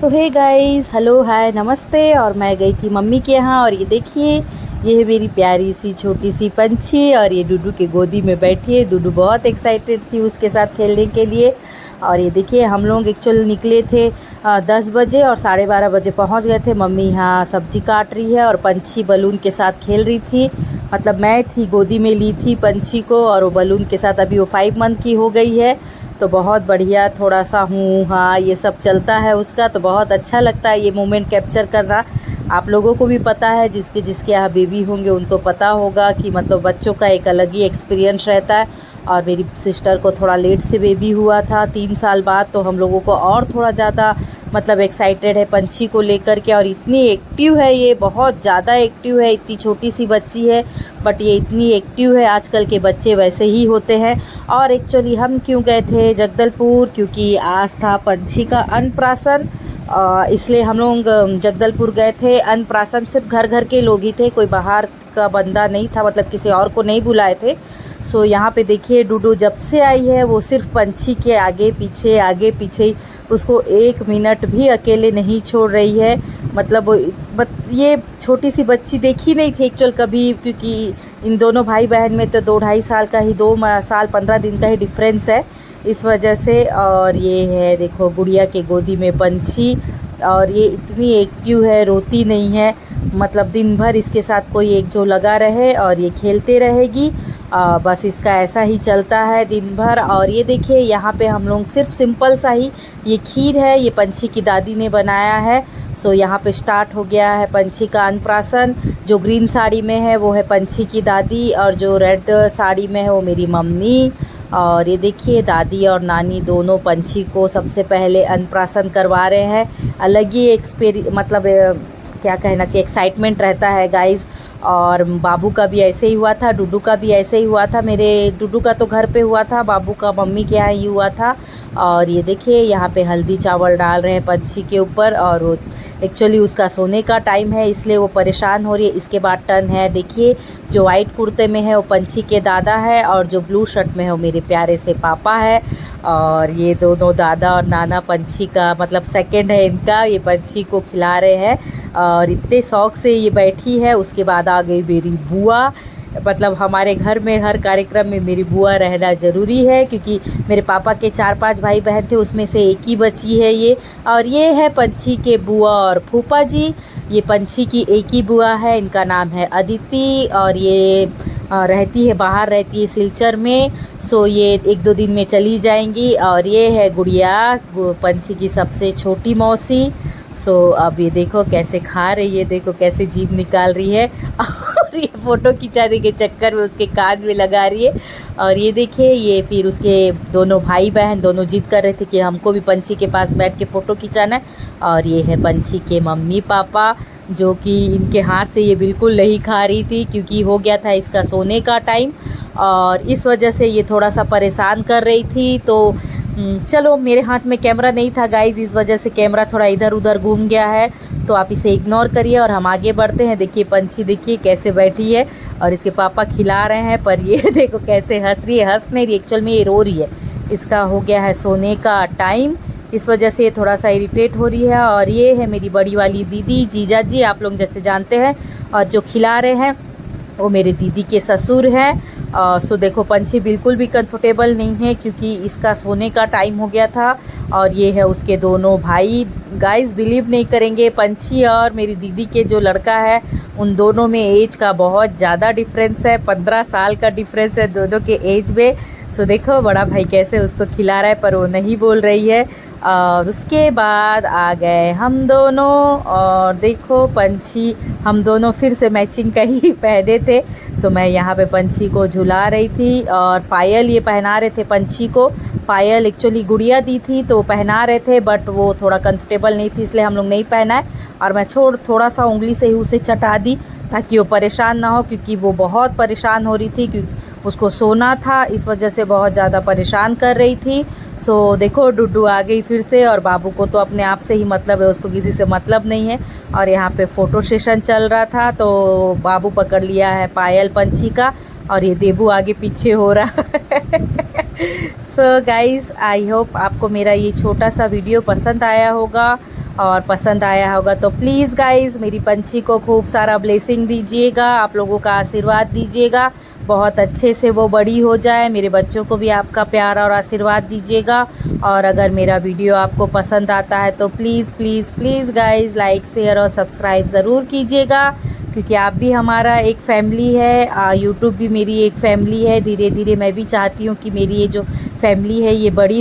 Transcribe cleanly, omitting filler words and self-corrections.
सो hey guys, hello hi नमस्ते। और मैं गई थी मम्मी के यहाँ और ये देखिए, ये है मेरी प्यारी सी छोटी सी पंछी और ये डूडू के गोदी में बैठी है। डूडू बहुत एक्साइटेड थी उसके साथ खेलने के लिए। और ये देखिए, हम लोग एक्चुअल निकले थे 10 बजे और 12:30 बजे पहुँच गए थे। मम्मी यहाँ सब्जी काट रही है और पंछी बलून के साथ खेल रही थी। मतलब मैं थी, गोदी में ली थी पंछी को और वो बलून के साथ। अभी वो 5 मंथ की हो गई है तो बहुत बढ़िया, थोड़ा सा हूँ हाँ ये सब चलता है उसका, तो बहुत अच्छा लगता है ये मोमेंट कैप्चर करना। आप लोगों को भी पता है, जिसके जिसके यहाँ बेबी होंगे उनको पता होगा कि मतलब बच्चों का एक अलग ही एक्सपीरियंस रहता है। और मेरी सिस्टर को थोड़ा लेट से बेबी हुआ था 3 साल बाद, तो हम लोगों को और थोड़ा ज़्यादा मतलब एक्साइटेड है पंछी को लेकर के। और इतनी एक्टिव है ये, बहुत ज़्यादा एक्टिव है। इतनी छोटी सी बच्ची है बट ये इतनी एक्टिव है। आजकल के बच्चे वैसे ही होते हैं। और एक्चुअली हम क्यों गए थे जगदलपुर, क्योंकि आज था पंछी का अन्नप्राशन, इसलिए हम लोग जगदलपुर गए थे। अन्नप्राशन सिर्फ घर घर के लोग ही थे, कोई बाहर का बंदा नहीं था, मतलब किसी और को नहीं बुलाए थे। सो यहाँ पे देखिए, डूडू जब से आई है वो सिर्फ पंछी के आगे पीछे ही, उसको 1 मिनट भी अकेले नहीं छोड़ रही है। मतलब ये छोटी सी बच्ची देखी नहीं थी एक्चुअल कभी, क्योंकि इन दोनों भाई बहन में तो 2-2.5 साल का ही, 2 साल 15 दिन का ही डिफरेंस है इस वजह से। और ये है देखो गुड़िया के गोदी में पंछी, और ये इतनी एक्टिव है, रोती नहीं है। मतलब दिन भर इसके साथ कोई एक जो लगा रहे और ये खेलते रहेगी। बस इसका ऐसा ही चलता है दिन भर। और ये देखिए, यहाँ पे हम लोग सिर्फ सिंपल सा ही, ये खीर है, ये पंछी की दादी ने बनाया है। सो यहाँ पे स्टार्ट हो गया है पंछी का अन्नप्राशन। जो ग्रीन साड़ी में है वो है पंछी की दादी और जो रेड साड़ी में है वो मेरी मम्मी। और ये देखिए, दादी और नानी दोनों पंछी को सबसे पहले अन्नप्राशन करवा रहे हैं। अलग ही मतलब क्या कहना चाहिए, एक्साइटमेंट रहता है गाइज़। और बाबू का भी ऐसे ही हुआ था, डूडू का भी ऐसे ही हुआ था। मेरे डूडू का तो घर पे हुआ था, बाबू का मम्मी के यहाँ ही हुआ था। और ये देखिए, यहाँ पे हल्दी चावल डाल रहे हैं पंछी के ऊपर। और वो एक्चुअली उसका सोने का टाइम है, इसलिए वो परेशान हो रही है। इसके बाद टर्न है, देखिए जो वाइट कुर्ते में है वो पंछी के दादा है और जो ब्लू शर्ट में है वो मेरे प्यारे से पापा है। और ये दोनों दादा और नाना पंछी का मतलब सेकंड है इनका, ये पंछी को खिला रहे हैं और इतने शौक से ये बैठी है। उसके बाद आ गई मेरी बुआ। मतलब हमारे घर में हर कार्यक्रम में मेरी बुआ रहना ज़रूरी है, क्योंकि मेरे पापा के 4-5 भाई बहन थे, उसमें से एक ही बची है ये। और ये है पंछी के बुआ और फूफा जी। ये पंछी की एक ही बुआ है, इनका नाम है अदिति। और ये रहती है बाहर, रहती है सिलचर में। सो ये 1-2 दिन में चली जाएंगी। और ये है गुड़िया, पंछी की सबसे छोटी मौसी। सो अब ये देखो कैसे खा रही है, देखो कैसे जीभ निकाल रही है और ये फ़ोटो खिंचाने के चक्कर में उसके कान में लगा रही है। और ये देखिए, ये फिर उसके दोनों भाई बहन दोनों जिद कर रहे थे कि हमको भी पंछी के पास बैठ के फ़ोटो खिंचाना है। और ये है पंछी के मम्मी पापा, जो कि इनके हाथ से ये बिल्कुल नहीं खा रही थी, क्योंकि हो गया था इसका सोने का टाइम और इस वजह से ये थोड़ा सा परेशान कर रही थी। तो चलो, मेरे हाथ में कैमरा नहीं था गाइज, इस वजह से कैमरा थोड़ा इधर उधर घूम गया है, तो आप इसे इग्नोर करिए और हम आगे बढ़ते हैं। देखिए पंछी देखिए कैसे बैठी है और इसके पापा खिला रहे हैं, पर ये देखो कैसे हंस रही है। हंस नहीं रही, एक्चुअल में ये रो रही है, इसका हो गया है सोने का टाइम, इस वजह से ये थोड़ा सा इरिटेट हो रही है। और ये है मेरी बड़ी वाली दीदी, जीजा जी आप लोग जैसे जानते हैं। और जो खिला रहे हैं वो मेरे दीदी के ससुर हैं। सो देखो, पंछी बिल्कुल भी कंफर्टेबल नहीं है, क्योंकि इसका सोने का टाइम हो गया था। और ये है उसके दोनों भाई। गाइस बिलीव नहीं करेंगे, पंछी और मेरी दीदी के जो लड़का है उन दोनों में एज का बहुत ज़्यादा डिफरेंस है, 15 साल का डिफरेंस है दोनों के एज में। सो देखो बड़ा भाई कैसे उसको खिला रहा है, पर वो नहीं बोल रही है। और उसके बाद आ गए हम दोनों, और देखो पंछी हम दोनों फिर से मैचिंग का ही पहने थे। सो मैं यहाँ पे पंछी को झुला रही थी और पायल ये पहना रहे थे पंछी को। पायल एक्चुअली गुड़िया दी थी तो पहना रहे थे, बट वो थोड़ा कंफर्टेबल नहीं थी, इसलिए हम लोग नहीं पहनाए। और मैं थोड़ा सा उंगली से ही उसे चटा दी ताकि वो परेशान ना हो, क्योंकि वो बहुत परेशान हो रही थी, क्योंकि उसको सोना था, इस वजह से बहुत ज़्यादा परेशान कर रही थी। सो देखो डुडू आ गई फिर से, और बाबू को तो अपने आप से ही मतलब है, उसको किसी से मतलब नहीं है। और यहाँ पे फ़ोटो सेशन चल रहा था तो बाबू पकड़ लिया है पायल पंछी का, और ये देबू आगे पीछे हो रहा है। सो गाइज़, आई होप आपको मेरा ये छोटा सा वीडियो पसंद आया होगा। और पसंद आया होगा तो प्लीज़ गाइज़ मेरी पंछी को खूब सारा ब्लेसिंग दीजिएगा, आप लोगों का आशीर्वाद दीजिएगा, बहुत अच्छे से वो बड़ी हो जाए। मेरे बच्चों को भी आपका प्यार और आशीर्वाद दीजिएगा। और अगर मेरा वीडियो आपको पसंद आता है तो please please please guys like share और सब्सक्राइब ज़रूर कीजिएगा, क्योंकि आप भी हमारा एक फैमिली है, यूट्यूब भी मेरी एक फैमिली है। धीरे धीरे मैं भी चाहती हूँ कि मेरी ये जो फैमिली है ये बड़ी